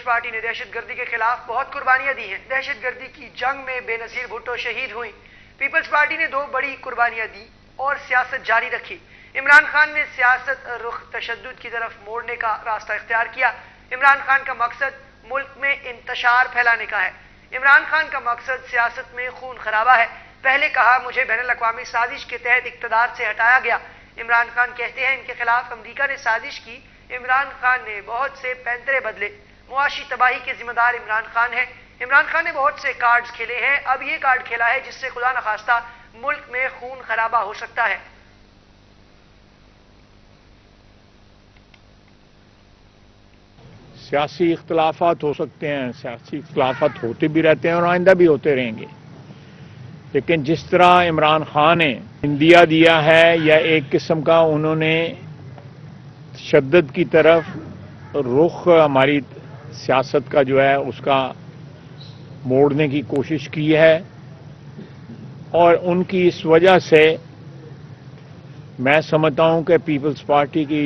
Peoples party نے دہشت گردی کے خلاف بہت قربانیاں دی ہیں. دہشت گردی کی جنگ میں بے نظیر بھٹو شہید ہوئیں. پیپلز پارٹی نے 2 بڑی قربانیاں دی اور سیاست جاری رکھی. عمران خان نے سیاست رخ تشدد کی طرف موڑنے کا راستہ اختیار کیا. عمران خان کا مقصد ملک میں انتشار پھیلانے کا ہے. عمران خان کا مقصد سیاست میں خون خرابہ ہے. پہلے کہا مجھے بین الاقوامی سازش کے تحت اقتدار سے ہٹایا گیا. عمران خان کہتے ہیں ان کے خلاف امریکہ نے سازش کی. عمران خان نے بہت سے پینترے بدلے. معاشی تباہی کے ذمہ دار عمران خان ہے. عمران خان نے بہت سے کارڈز کھیلے ہیں. اب یہ کارڈ کھیلا ہے جس سے خدا نخواستہ ملک میں خون خرابہ ہو سکتا ہے. سیاسی اختلافات ہو سکتے ہیں، سیاسی اختلافات ہوتے بھی رہتے ہیں اور آئندہ بھی ہوتے رہیں گے، لیکن جس طرح عمران خان نے انڈیا دیا ہے یا ایک قسم کا انہوں نے تشدد کی طرف رخ ہماری سیاست کا جو ہے اس کا موڑنے کی کوشش کی ہے، اور ان کی اس وجہ سے میں سمجھتا ہوں کہ پیپلز پارٹی کی